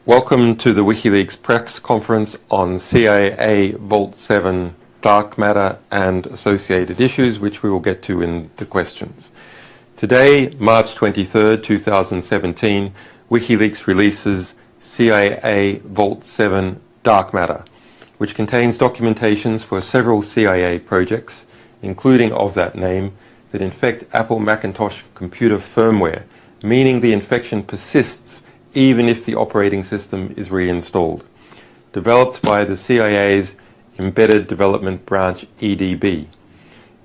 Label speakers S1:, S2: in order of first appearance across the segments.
S1: Welcome to the WikiLeaks press conference on CIA Vault 7 dark matter and associated issues, which we will get to in the questions. Today, March 23rd, 2017, WikiLeaks releases CIA Vault 7 dark matter, which contains documentations for several CIA projects, including of that name, that infect Apple Macintosh computer firmware, meaning the infection persists even if the operating system is reinstalled. Developed by the CIA's Embedded Development Branch, EDB.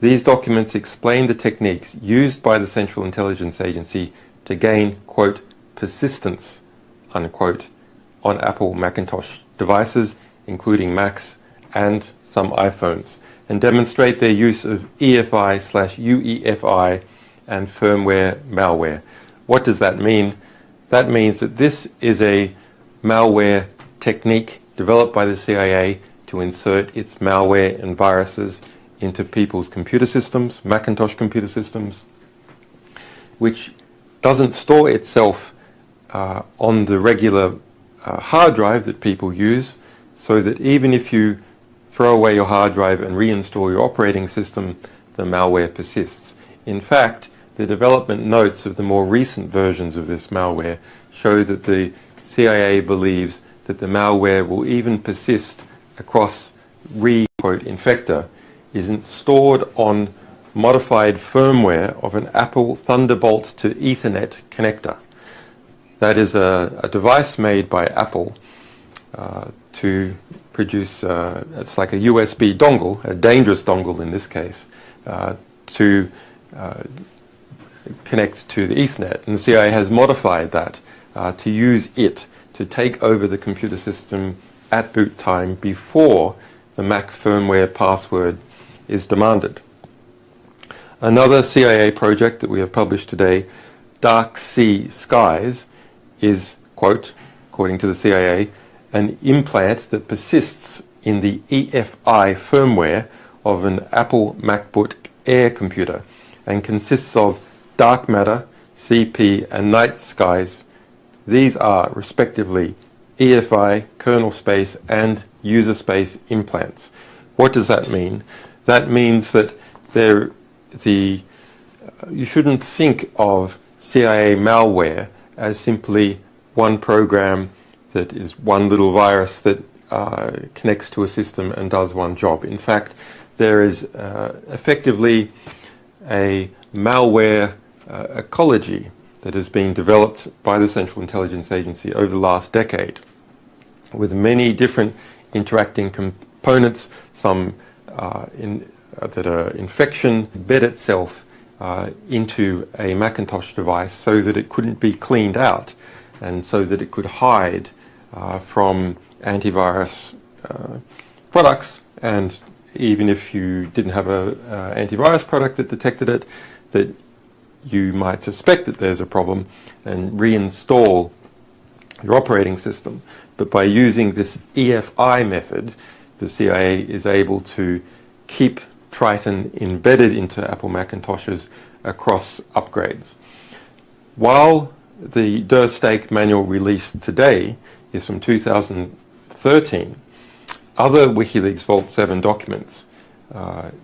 S1: These documents explain the techniques used by the Central Intelligence Agency to gain, quote, persistence, unquote, on Apple Macintosh devices, including Macs and some iPhones, and demonstrate their use of EFI/UEFI and firmware malware. What does that mean? That means that this is a malware technique developed by the CIA to insert its malware and viruses into people's computer systems, Macintosh computer systems, which doesn't store itself on the regular hard drive that people use, so that even if you throw away your hard drive and reinstall your operating system, the malware persists. In fact, the development notes of the more recent versions of this malware show that the CIA believes that the malware will even persist across quote, infector is stored on modified firmware of an Apple Thunderbolt to Ethernet connector. That is a device made by Apple to produce, it's like a USB dongle, a dangerous dongle in this case, to connect to the Ethernet. And the CIA has modified that to use it to take over the computer system at boot time before the Mac firmware password is demanded. Another CIA project that we have published today, Dark Sea Skies, is, quote, according to the CIA, an implant that persists in the EFI firmware of an Apple MacBook Air computer and consists of dark matter, CP, and night skies. These are, respectively, EFI, kernel space, and user space implants. What does that mean? That means that you shouldn't think of CIA malware as simply one program that is one little virus that connects to a system and does one job. In fact, there is effectively a malware ecology that has been developed by the Central Intelligence Agency over the last decade, with many different interacting components, some that are infection, embed itself into a Macintosh device so that it couldn't be cleaned out and so that it could hide from antivirus products. And even if you didn't have an antivirus product that detected it, that you might suspect that there's a problem and reinstall your operating system. But by using this EFI method, the CIA is able to keep Triton embedded into Apple Macintoshes across upgrades. While the Durstake manual released today is from 2013, other WikiLeaks Vault 7 documents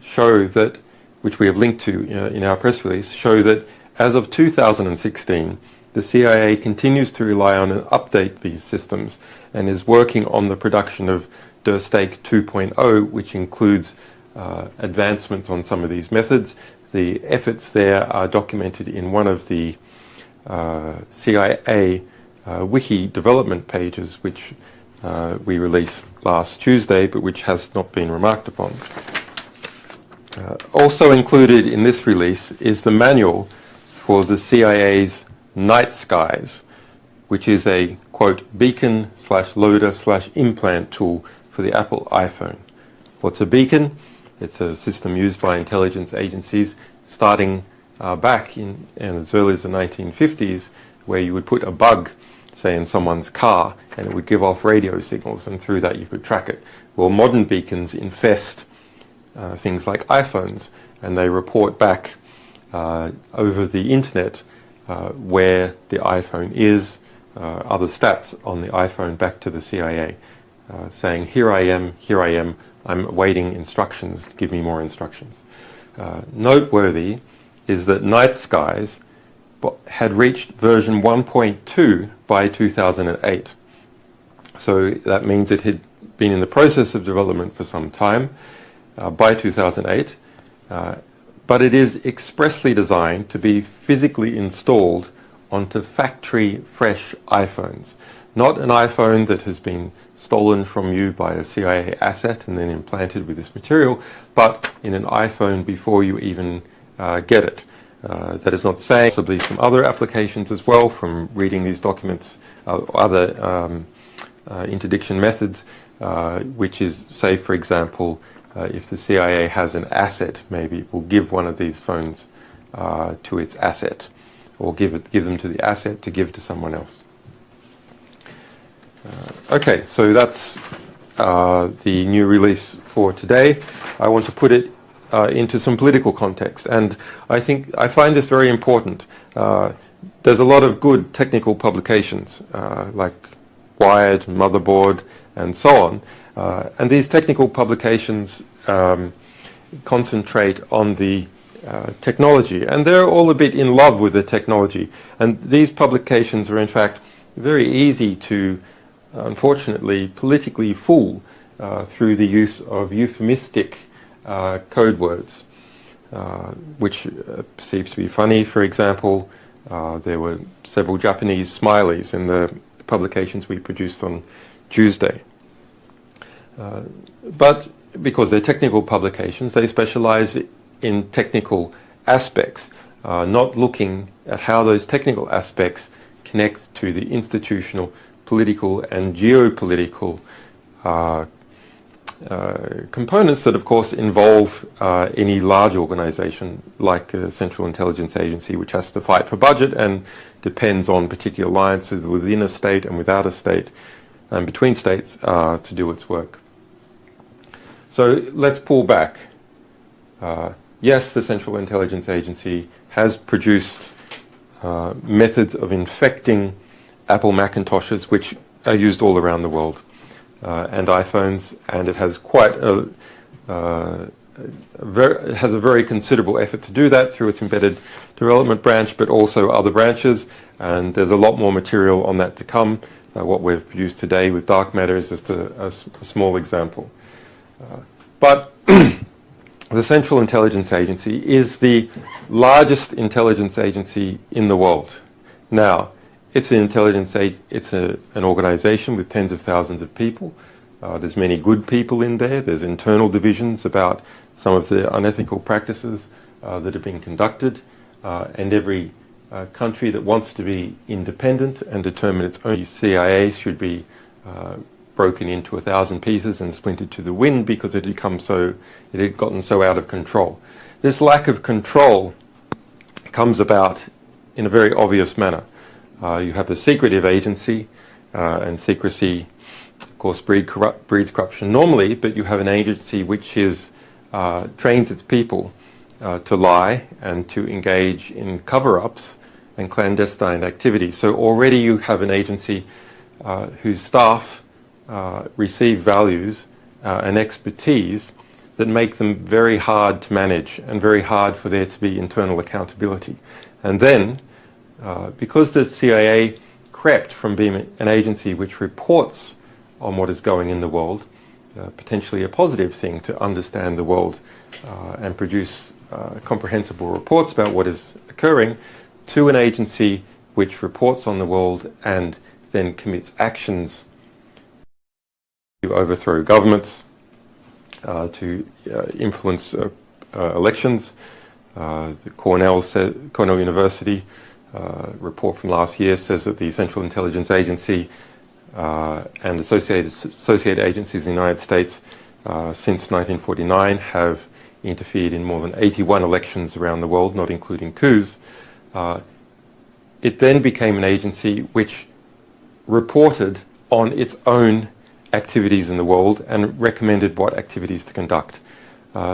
S1: show that, which we have linked to in our press release, show that as of 2016, the CIA continues to rely on and update these systems and is working on the production of Durstake 2.0, which includes advancements on some of these methods. The efforts there are documented in one of the CIA wiki development pages, which we released last Tuesday, but which has not been remarked upon. Also included in this release is the manual for the CIA's Night Skies, which is a, quote, beacon/loader/implant tool for the Apple iPhone. What's a beacon? It's a system used by intelligence agencies starting back in as early as the 1950s, where you would put a bug, say, in someone's car, and it would give off radio signals, and through that you could track it. Well, modern beacons infest things like iPhones, and they report back over the internet where the iPhone is, other stats on the iPhone back to the CIA, saying, here I am, I'm awaiting instructions, give me more instructions. Noteworthy is that Night Skies had reached version 1.2 by 2008. So that means it had been in the process of development for some time, by 2008, but it is expressly designed to be physically installed onto factory fresh iPhones. Not an iPhone that has been stolen from you by a CIA asset and then implanted with this material, but in an iPhone before you even get it. That is not saying possibly some other applications as well from reading these documents, other interdiction methods, which is, say, for example, if the CIA has an asset, maybe it will give one of these phones to its asset, or give them to the asset to give to someone else. Okay, so that's the new release for today. I want to put it into some political context, and I find this very important. There's a lot of good technical publications like Wired, Motherboard, and so on, and these technical publications concentrate on the technology, and they're all a bit in love with the technology, and these publications are in fact very easy to, unfortunately, politically fool through the use of euphemistic code words, which are perceived to be funny. For example, there were several Japanese smileys in the publications we produced on Tuesday. But because they're technical publications, they specialize in technical aspects, not looking at how those technical aspects connect to the institutional, political and geopolitical components that, of course, involve any large organization like a Central Intelligence Agency, which has to fight for budget and depends on particular alliances within a state and without a state and between states to do its work. So let's pull back. Yes, the Central Intelligence Agency has produced methods of infecting Apple Macintoshes, which are used all around the world, and iPhones, and it has quite it has a very considerable effort to do that through its embedded development branch, but also other branches, and there's a lot more material on that to come. What we've produced today with dark matter is just a small example. But the Central Intelligence Agency is the largest intelligence agency in the world. Now, it's an an organization with tens of thousands of people. There's many good people in there. There's internal divisions about some of the unethical practices that have been conducted. And every country that wants to be independent and determine its own CIA should be broken into 1,000 pieces and splintered to the wind because it had gotten so out of control. This lack of control comes about in a very obvious manner. You have a secretive agency, and secrecy, of course, breeds corruption normally, but you have an agency which trains its people to lie and to engage in cover-ups and clandestine activities. So already you have an agency whose staff receive values and expertise that make them very hard to manage and very hard for there to be internal accountability. And then, because the CIA crept from being an agency which reports on what is going in the world, potentially a positive thing to understand the world and produce comprehensible reports about what is occurring, to an agency which reports on the world and then commits actions to overthrow governments, to influence elections. The Cornell University report from last year says that the Central Intelligence Agency and associated agencies in the United States since 1949 have interfered in more than 81 elections around the world, not including coups. It then became an agency which reported on its own activities in the world and recommended what activities to conduct.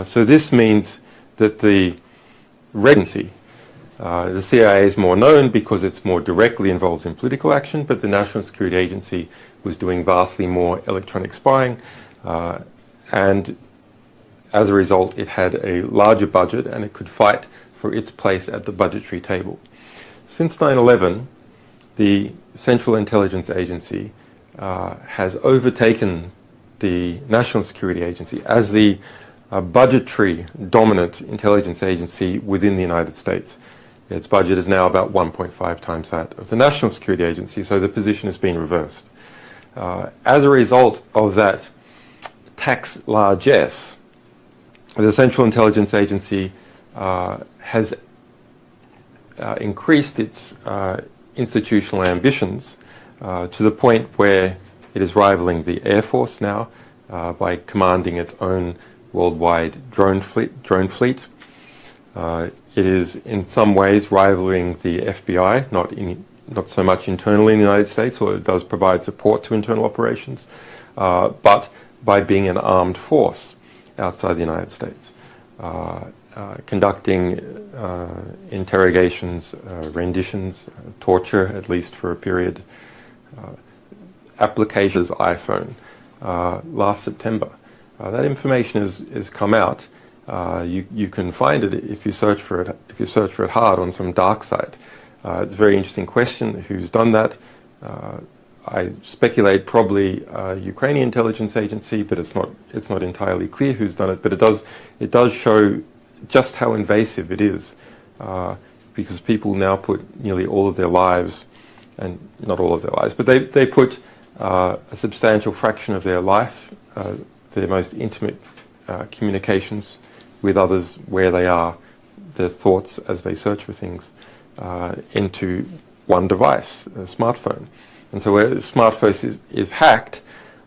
S1: So this means that the agency The CIA is more known because it's more directly involved in political action, but the National Security Agency was doing vastly more electronic spying, and as a result it had a larger budget and it could fight for its place at the budgetary table. Since 9/11, the Central Intelligence Agency has overtaken the National Security Agency as the budgetary dominant intelligence agency within the United States. Its budget is now about 1.5 times that of the National Security Agency, so the position has been reversed. As a result of that tax largesse, the Central Intelligence Agency has increased its institutional ambitions to the point where it is rivaling the Air Force now by commanding its own worldwide drone fleet. It is in some ways rivaling the FBI, not so much internally in the United States, or it does provide support to internal operations, but by being an armed force outside the United States, conducting interrogations, renditions, torture, at least for a period, applications iPhone last September. That information has come out. You can find it if you search for it. If you search for it hard on some dark site, it's a very interesting question. Who's done that? I speculate probably Ukrainian intelligence agency, but it's not entirely clear who's done it. But it does show just how invasive it is, because people now put nearly all of their lives, and not all of their lives, but they put a substantial fraction of their life, their most intimate communications with others, where they are, their thoughts as they search for things, into one device, a smartphone. And so where a smartphone is hacked,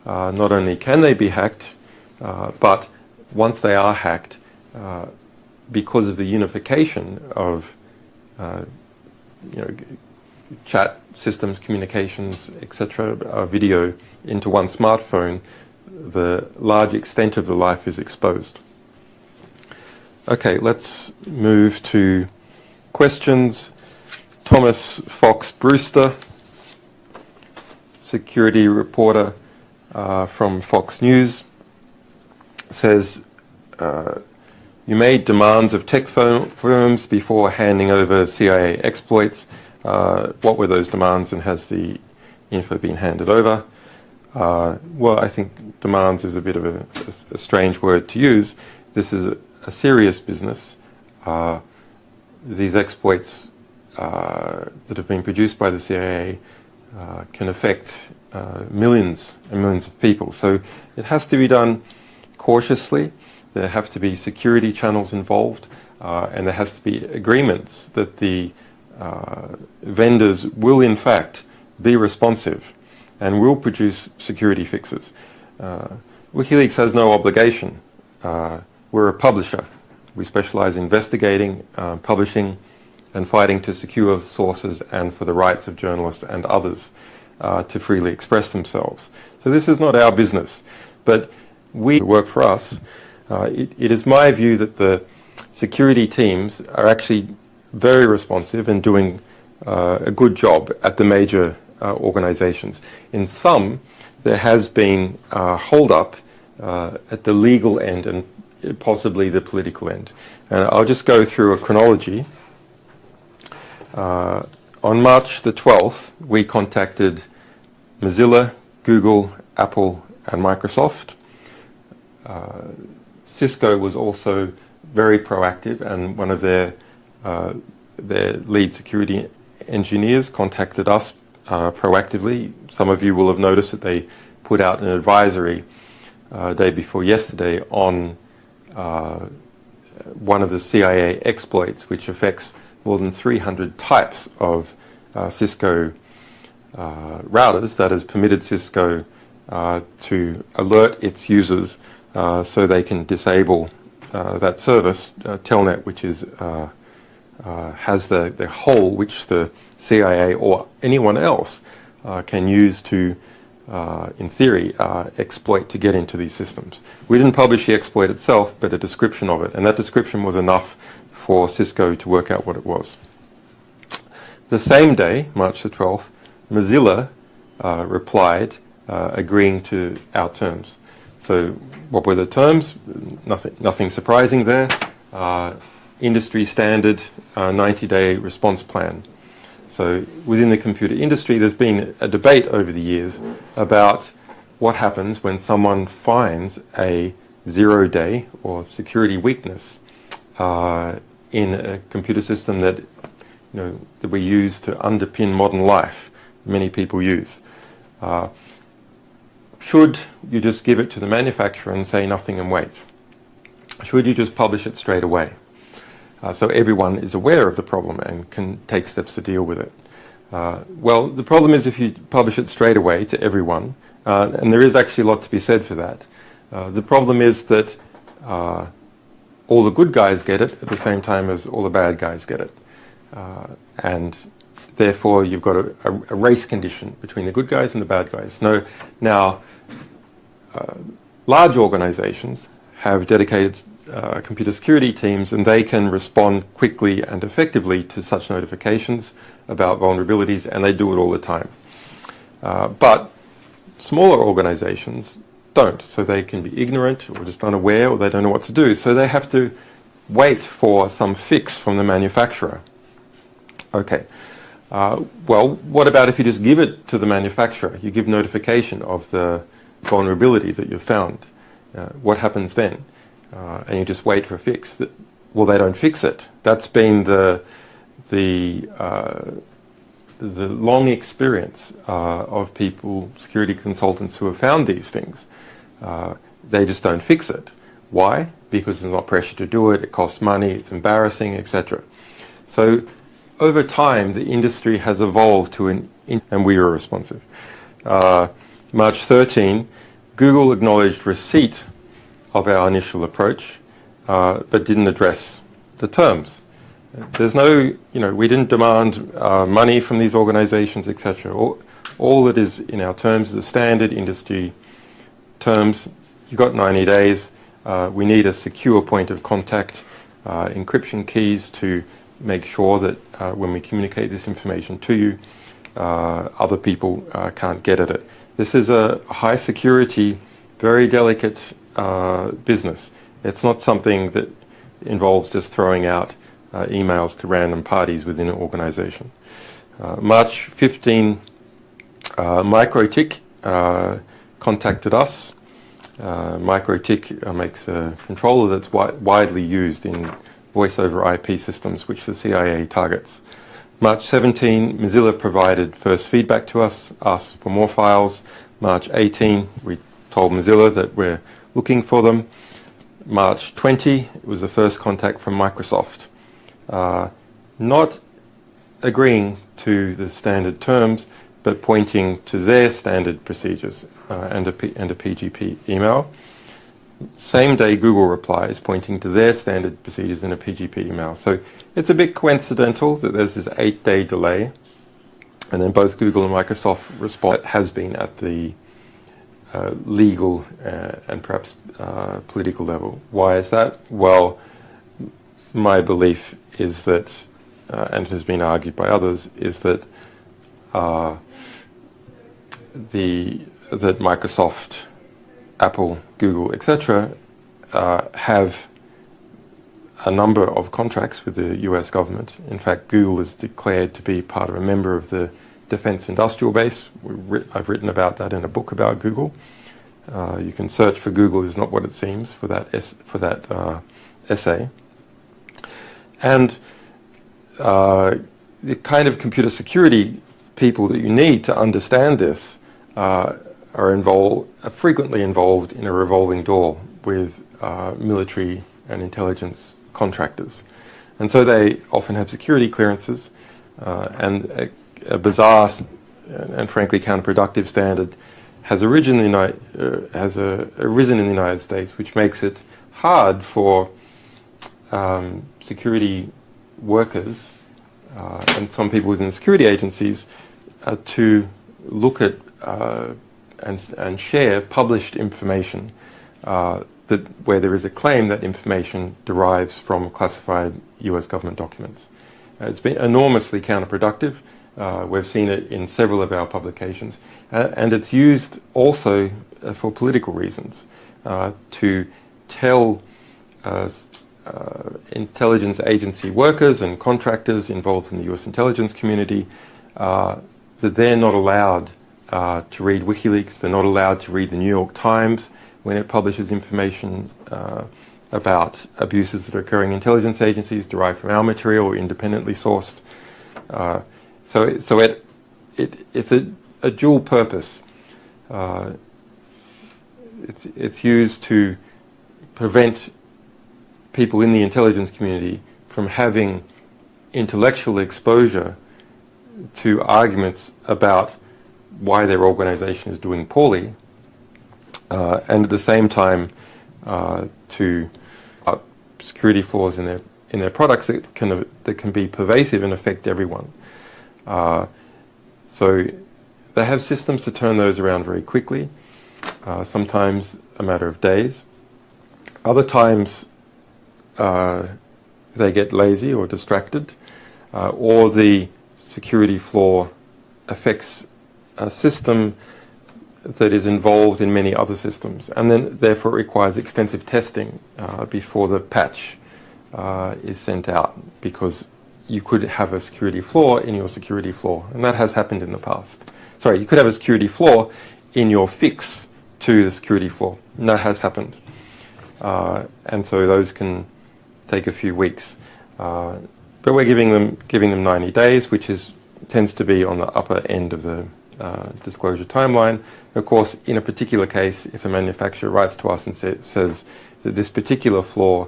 S1: not only can they be hacked, but once they are hacked, because of the unification of chat systems, communications, etc., video into one smartphone, the large extent of the life is exposed. Okay, let's move to questions. Thomas Fox Brewster, security reporter from Fox News, says, you made demands of tech firms before handing over CIA exploits. What were those demands, and has the info been handed over? Well, I think demands is a bit of a strange word to use. This is a serious business. These exploits that have been produced by the CIA can affect millions and millions of people. So it has to be done cautiously. There have to be security channels involved, and there has to be agreements that the vendors will in fact be responsive and will produce security fixes. WikiLeaks has no obligation. We're a publisher. We specialize in investigating, publishing, and fighting to secure sources and for the rights of journalists and others to freely express themselves. So this is not our business, but we work for us. It is my view that the security teams are actually very responsive and doing a good job at the major organizations. In some, there has been hold-up at the legal end and possibly the political end. And I'll just go through a chronology. On March the 12th, we contacted Mozilla, Google, Apple, and Microsoft. Cisco was also very proactive, and one of their lead security engineers contacted us proactively. Some of you will have noticed that they put out an advisory day before yesterday on one of the CIA exploits, which affects more than 300 types of Cisco routers, that has permitted Cisco to alert its users so they can disable that service, Telnet, which is has the hole which the CIA or anyone else can use to, in theory, exploit to get into these systems. We didn't publish the exploit itself, but a description of it, and that description was enough for Cisco to work out what it was. The same day, March the 12th, Mozilla replied agreeing to our terms. So what were the terms? Nothing surprising there. Industry standard 90-day response plan. So within the computer industry, there's been a debate over the years about what happens when someone finds a 0-day or security weakness in a computer system that that we use to underpin modern life. Many people use. Should you just give it to the manufacturer and say nothing and wait? Should you just publish it straight away? So everyone is aware of the problem and can take steps to deal with it. Well, the problem is if you publish it straight away to everyone, and there is actually a lot to be said for that. The problem is that all the good guys get it at the same time as all the bad guys get it. And therefore you've got a race condition between the good guys and the bad guys. Now, large organizations have dedicated computer security teams, and they can respond quickly and effectively to such notifications about vulnerabilities, and they do it all the time. But smaller organizations don't, so they can be ignorant or just unaware, or they don't know what to do, so they have to wait for some fix from the manufacturer. Okay, well, what about if you just give it to the manufacturer? You give notification of the vulnerability that you've found. What happens then? And you just wait for a fix. Well, they don't fix it. That's been the long experience of people, security consultants, who have found these things. They just don't fix it. Why? Because there's not pressure to do it. It costs money. It's embarrassing, etc. So over time, the industry has evolved to and we were responsive. March 13, Google acknowledged receipt of our initial approach, but didn't address the terms. There's no, we didn't demand money from these organizations, etc. All that is in our terms is the standard industry terms. You've got 90 days. We need a secure point of contact, encryption keys to make sure that when we communicate this information to you, other people can't get at it. This is a high security, very delicate business. It's not something that involves just throwing out emails to random parties within an organization. March 15, MikroTik contacted us. MikroTik makes a controller that's widely used in voice over IP systems, which the CIA targets. March 17, Mozilla provided first feedback to us, asked for more files. March 18, we told Mozilla that we're looking for them. March 20 was the first contact from Microsoft. Not agreeing to the standard terms, but pointing to their standard procedures and a PGP email. Same day Google replies, pointing to their standard procedures in a PGP email. So it's a bit coincidental that there's this 8-day delay, and then both Google and Microsoft respond. It has been at the legal and perhaps political level. Why is that? Well, my belief is that, and it has been argued by others, is that that Microsoft, Apple, Google, etc., have a number of contracts with the US government. In fact, Google is declared to be part of a member of the Defense Industrial Base. I've written about that in a book about Google. You can search for Google is not what it seems for that essay. And the kind of computer security people that you need to understand this are frequently involved in a revolving door with military and intelligence contractors. And so they often have security clearances, and a bizarre and frankly counterproductive standard has arisen in the United States, which makes it hard for security workers and some people within security agencies to look at and share published information where there is a claim that information derives from classified US government documents. It's been enormously counterproductive. We've seen it in several of our publications, and it's used also for political reasons, to tell intelligence agency workers and contractors involved in the US intelligence community that they're not allowed to read WikiLeaks, they're not allowed to read the New York Times when it publishes information about abuses that are occurring in intelligence agencies derived from our material or independently sourced. So it's a dual purpose. It's used to prevent people in the intelligence community from having intellectual exposure to arguments about why their organization is doing poorly, and at the same time to security flaws in their products that can be pervasive and affect everyone. So they have systems to turn those around very quickly, sometimes a matter of days. Other times they get lazy or distracted, or the security flaw affects a system that is involved in many other systems, and then therefore requires extensive testing before the patch is sent out, because you could have a security flaw in your security flaw, and that has happened in the past. Sorry, you could have a security flaw in your fix to the security flaw, and that has happened. And so those can take a few weeks. But we're giving them 90 days, which tends to be on the upper end of the disclosure timeline. Of course, in a particular case, if a manufacturer writes to us and says that this particular flaw,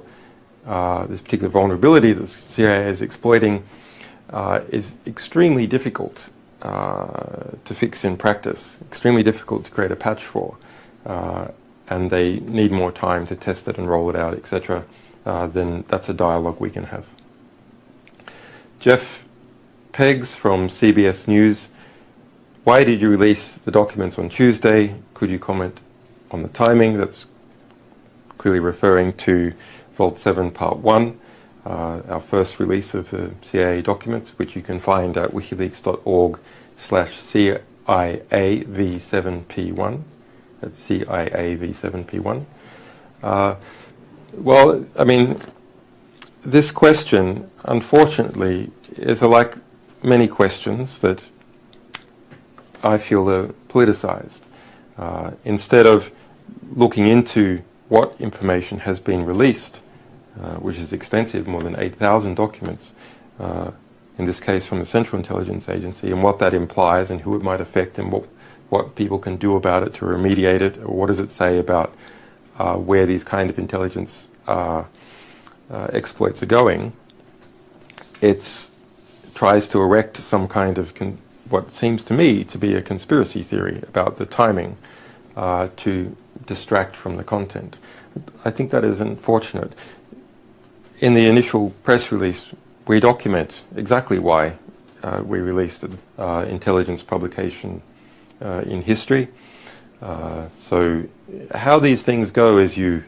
S1: this particular vulnerability that the CIA is exploiting is extremely difficult to fix in practice, extremely difficult to create a patch for, and they need more time to test it and roll it out, etc., then that's a dialogue we can have. Jeff Peggs from CBS News: why did you release the documents on Tuesday? Could you comment on the timing? That's clearly referring to Vault 7 Part 1, our first release of the CIA documents, which you can find at wikileaks.org/CIAV7P1. That's CIAV7P1. Well, I mean, this question, unfortunately, is like many questions that I feel are politicized. Instead of looking into what information has been released, which is extensive, more than 8,000 documents, in this case from the Central Intelligence Agency, and what that implies and who it might affect and what people can do about it to remediate it, or what does it say about where these kind of intelligence exploits are going, it tries to erect some kind of what seems to me to be a conspiracy theory about the timing to distract from the content. I think that is unfortunate. In the initial press release, we document exactly why we released an intelligence publication in history. So how these things go is you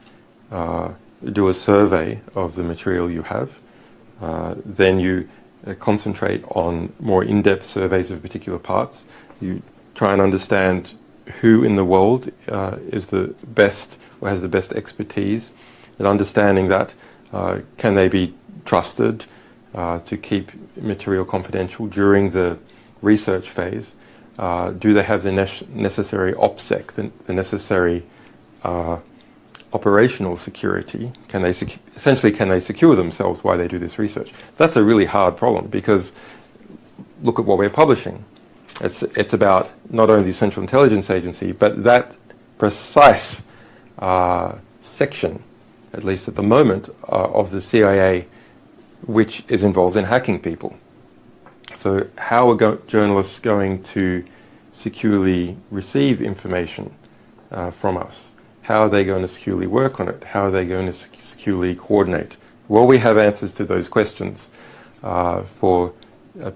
S1: do a survey of the material you have, then you concentrate on more in-depth surveys of particular parts. You try and understand who in the world is the best or has the best expertise, and understanding that can they be trusted to keep material confidential during the research phase. Do they have the necessary OPSEC, the necessary operational security? Can they essentially secure themselves while they do this research? That's a really hard problem, because look at what we're publishing. It's about not only the Central Intelligence Agency, but that precise section, at least at the moment, of the CIA, which is involved in hacking people. So how are journalists going to securely receive information from us? How are they going to securely work on it? How are they going to securely coordinate? Well, we have answers to those questions for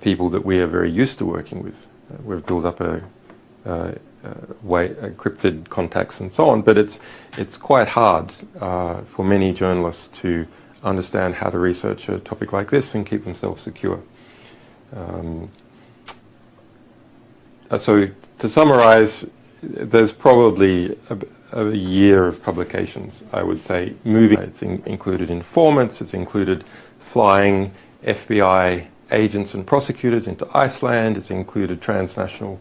S1: people that we are very used to working with. We've built up encrypted contacts and so on, but it's quite hard for many journalists to understand how to research a topic like this and keep themselves secure. So to summarize, there's probably a year of publications, I would say, moving. It's included informants, it's included flying FBI agents and prosecutors into Iceland, it's included transnational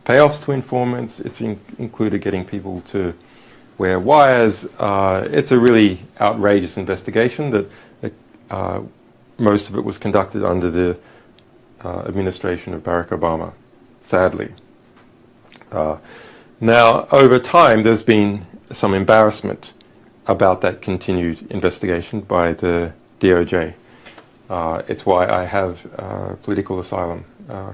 S1: payoffs to informants, it's included getting people to wear wires. It's a really outrageous investigation that most of it was conducted under the administration of Barack Obama, sadly. Now, over time, there's been some embarrassment about that continued investigation by the DOJ. It's why I have political asylum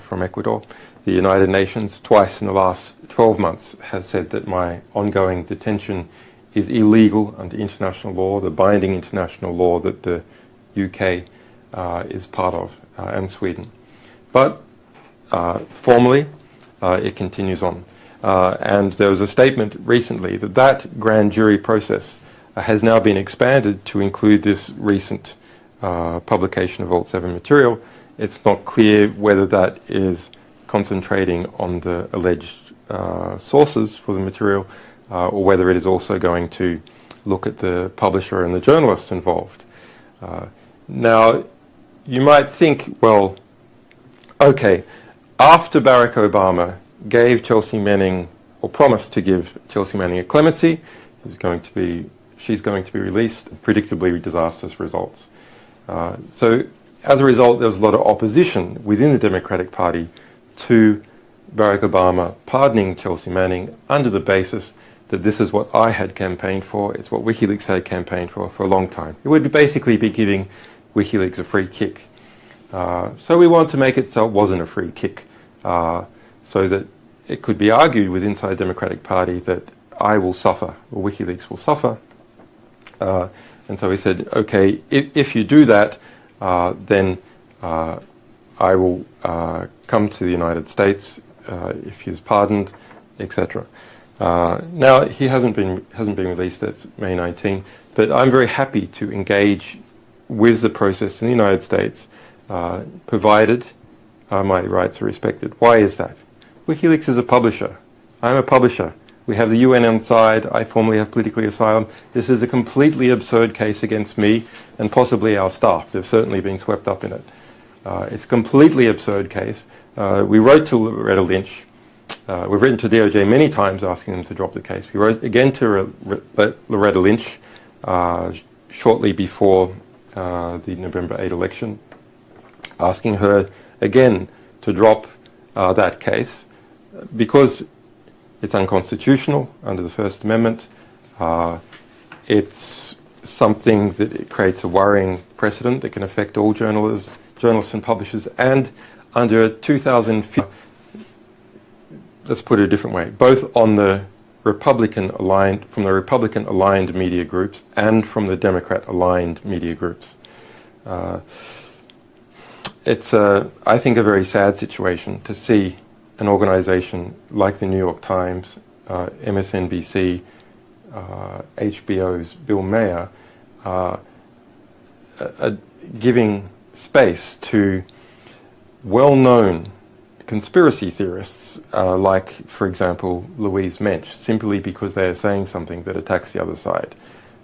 S1: from Ecuador. The United Nations, twice in the last 12 months, has said that my ongoing detention is illegal under international law, the binding international law that the UK is part of, and Sweden. But formally, it continues on. And there was a statement recently that that grand jury process has now been expanded to include this recent publication of Vault 7 material. It's not clear whether that is concentrating on the alleged sources for the material or whether it is also going to look at the publisher and the journalists involved. Now, you might think, well, okay, after Barack Obama gave Chelsea Manning, or promised to give Chelsea Manning a clemency, she's going to be released, predictably disastrous results. So as a result, there was a lot of opposition within the Democratic Party to Barack Obama pardoning Chelsea Manning under the basis that this is what I had campaigned for, it's what WikiLeaks had campaigned for a long time. It would basically be giving WikiLeaks a free kick. So we want to make it so it wasn't a free kick, so that it could be argued within inside the Democratic Party that I will suffer, or WikiLeaks will suffer. And so he said, okay, if you do that, then I will come to the United States if he's pardoned, etc. Now he hasn't been released. That's May 19. But I'm very happy to engage with the process in the United States, provided my rights are respected. Why is that? WikiLeaks is a publisher. I'm a publisher. We have the UN on side. I formally have political asylum. This is a completely absurd case against me and possibly our staff. They've certainly been swept up in it. It's a completely absurd case. We wrote to Loretta Lynch. We've written to DOJ many times asking them to drop the case. We wrote again to Loretta Lynch shortly before the November 8 election, asking her again to drop that case because it's unconstitutional under the First Amendment. It's something that it creates a worrying precedent that can affect all journalists and publishers. And under 2015, let's put it a different way, both on the from the Republican-aligned media groups and from the Democrat-aligned media groups. It's, I think, a very sad situation to see an organization like the New York Times, MSNBC, HBO's Bill Maher, giving space to well-known conspiracy theorists like, for example, Louise Mensch, simply because they are saying something that attacks the other side.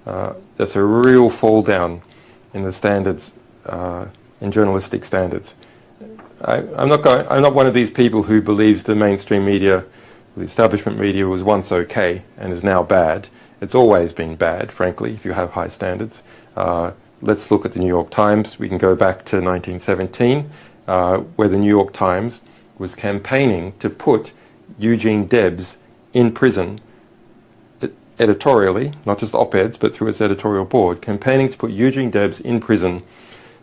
S1: That's a real fall down in the standards, in journalistic standards. I'm not one of these people who believes the mainstream media, the establishment media, was once okay and is now bad. It's always been bad, frankly, if you have high standards. Let's look at the New York Times. We can go back to 1917, where the New York Times was campaigning to put Eugene Debs in prison editorially, not just op-eds, but through its editorial board, campaigning to put Eugene Debs in prison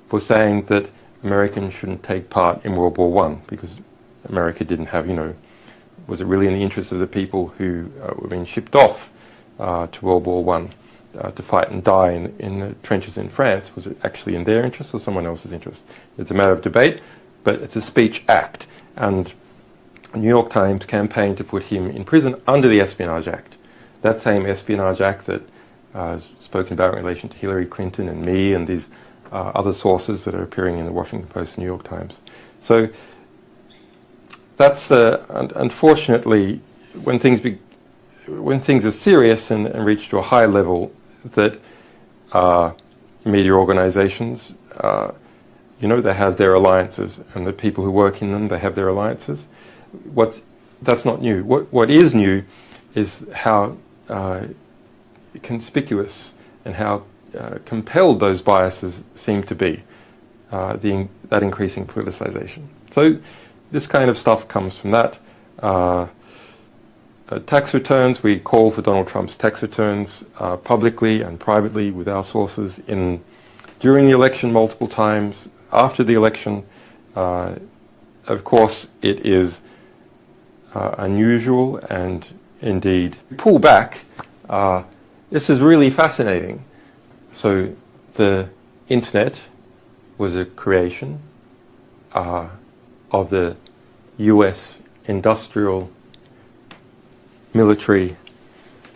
S1: for saying that Americans shouldn't take part in World War I, because America didn't have, was it really in the interest of the people who were being shipped off to World War I to fight and die in the trenches in France? Was it actually in their interest or someone else's interest? It's a matter of debate, but it's a speech act. And the New York Times campaigned to put him in prison under the Espionage Act. That same Espionage Act that is spoken about in relation to Hillary Clinton and me and these other sources that are appearing in the Washington Post and New York Times. So that's unfortunately when things are serious and reach to a high level, that media organizations, they have their alliances, and the people who work in them, they have their alliances. That's not new. What is new is how conspicuous and how compelled those biases seem to be, that increasing politicization. So this kind of stuff comes from that. Tax returns, we call for Donald Trump's tax returns publicly and privately with our sources during the election multiple times, after the election. Of course, it is unusual and indeed pull back. This is really fascinating. So the internet was a creation of the US industrial, military,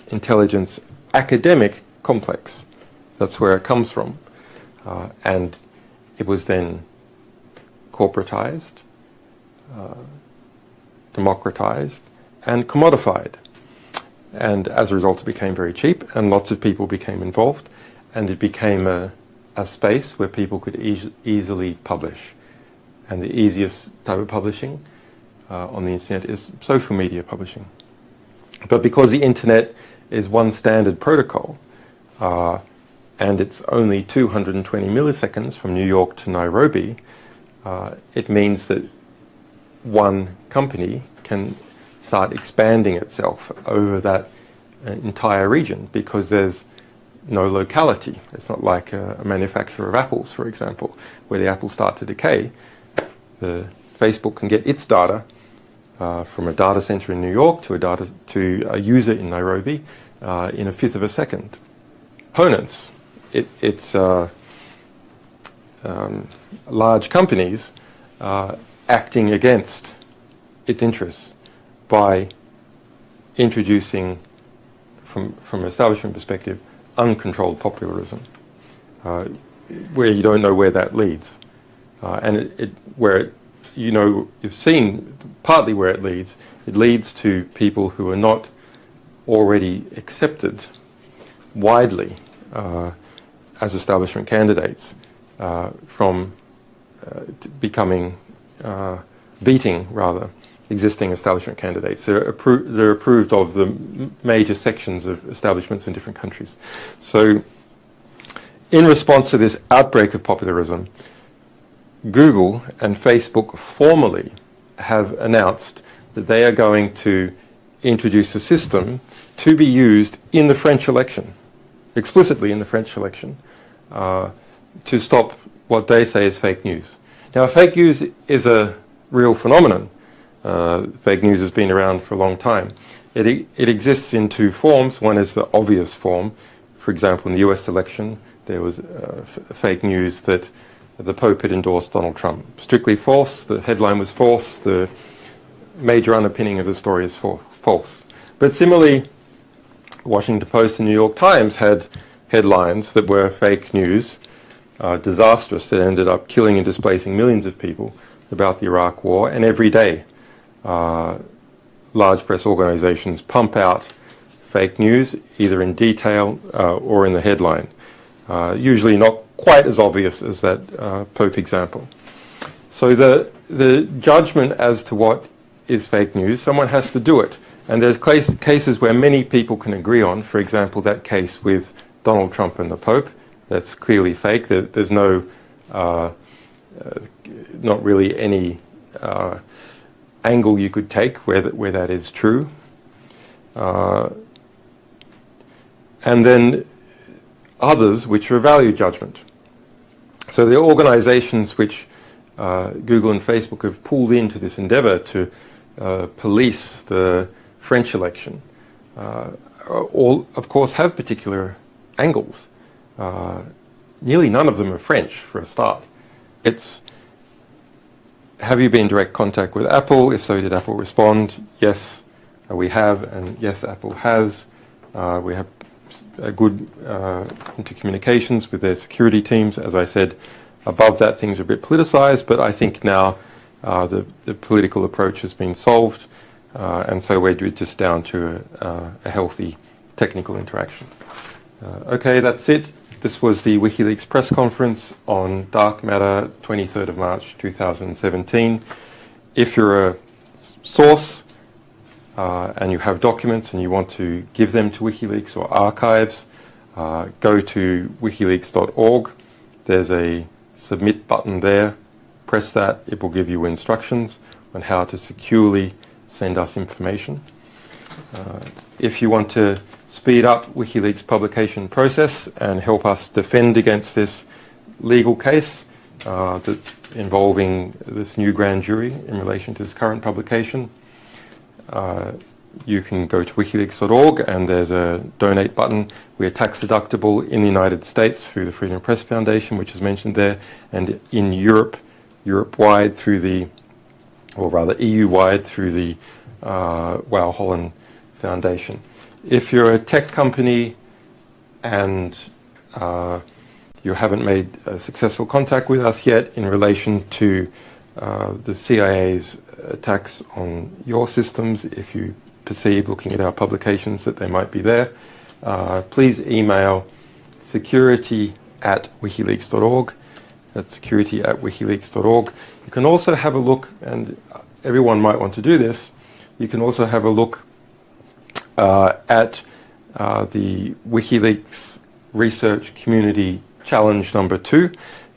S1: intelligence, academic complex. That's where it comes from. And it was then corporatized, democratized, and commodified. And as a result, it became very cheap, and lots of people became involved, and it became a space where people could easily publish. And the easiest type of publishing on the internet is social media publishing. But because the internet is one standard protocol, and it's only 220 milliseconds from New York to Nairobi, it means that one company can start expanding itself over that entire region, because there's no locality. It's not like a manufacturer of apples, for example, where the apples start to decay. The Facebook can get its data from a data center in New York to a user in Nairobi in a fifth of a second. Opponents, it's large companies acting against its interests by introducing, from an establishment perspective, uncontrolled popularism, where you don't know where that leads, and you've seen partly where it leads. It leads to people who are not already accepted widely as establishment candidates from beating existing establishment candidates. They're approved of the major sections of establishments in different countries. So in response to this outbreak of popularism, Google and Facebook formally have announced that they are going to introduce a system to be used in the French election, explicitly in the French election, to stop what they say is fake news. Now, fake news is a real phenomenon. Fake news has been around for a long time. It exists in two forms. One is the obvious form. For example, in the US election, there was fake news that the Pope had endorsed Donald Trump. Strictly false. The headline was false. The major underpinning of the story is false. But similarly, Washington Post and New York Times had headlines that were fake news, disastrous, that ended up killing and displacing millions of people, about the Iraq War. And every day, large press organizations pump out fake news, either in detail or in the headline. Usually not quite as obvious as that Pope example. So the judgment as to what is fake news, someone has to do it. And there's cases where many people can agree on. For example, that case with Donald Trump and the Pope, that's clearly fake. There's no, not really any angle you could take where that is true. And then others which are value judgment. So the organizations which Google and Facebook have pulled into this endeavor to police the French election all, of course, have particular angles. Nearly none of them are French, for a start. It's, have you been in direct contact with Apple? If so, did Apple respond? Yes, we have, and yes, Apple has. We have good intercommunications with their security teams. As I said, above that, things are a bit politicized, but I think now the political approach has been solved, and so we're just down to a healthy technical interaction. Okay, that's it. This was the WikiLeaks press conference on Dark Matter, 23rd of March 2017. If you're a source and you have documents and you want to give them to WikiLeaks or archives, go to wikileaks.org. There's a submit button there. Press that. It will give you instructions on how to securely send us information. If you want to speed up WikiLeaks publication process and help us defend against this legal case involving this new grand jury in relation to this current publication, you can go to wikileaks.org and there's a donate button. We're tax deductible in the United States through the Freedom Press Foundation, which is mentioned there, and in Europe-wide through the, or rather EU-wide through the Wow Holland Foundation. If you're a tech company and you haven't made a successful contact with us yet in relation to the CIA's attacks on your systems, if you perceive, looking at our publications, that they might be there, please email security@wikileaks.org. That's security@wikileaks.org. You can also have a look, and everyone might want to do this, you can also have a look at the WikiLeaks Research Community Challenge number 2.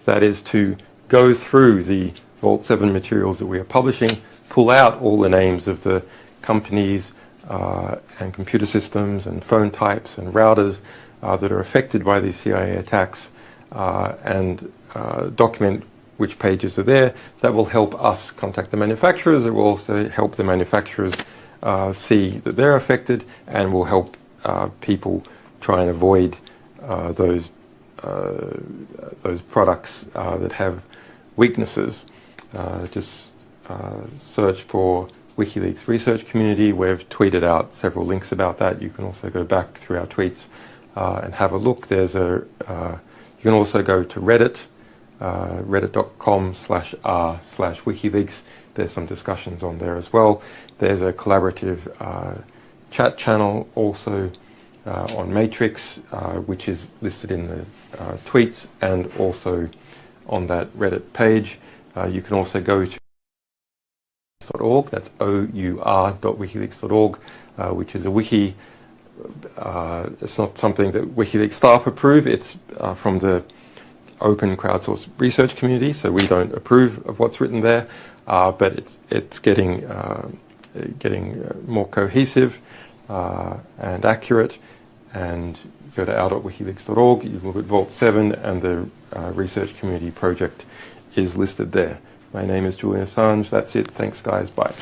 S1: That is to go through the Vault 7 materials that we are publishing, pull out all the names of the companies and computer systems and phone types and routers that are affected by these CIA attacks, and document which pages are there. That will help us contact the manufacturers. It will also help the manufacturers see that they're affected, and will help people try and avoid those products that have weaknesses. Just search for WikiLeaks Research Community. We've tweeted out several links about that. You can also go back through our tweets and have a look. There's a you can also go to Reddit, reddit.com/r/WikiLeaks. There's some discussions on there as well. There's a collaborative chat channel also on Matrix, which is listed in the tweets and also on that Reddit page. You can also go to .org, that's our.wikileaks.org, which is a wiki. It's not something that WikiLeaks staff approve. It's from the open crowdsourced research community, so we don't approve of what's written there, but it's getting more cohesive and accurate. And go to our.wikileaks.org, you can look at Vault 7, and the research community project is listed there. My name is Julian Assange. That's it. Thanks, guys. Bye.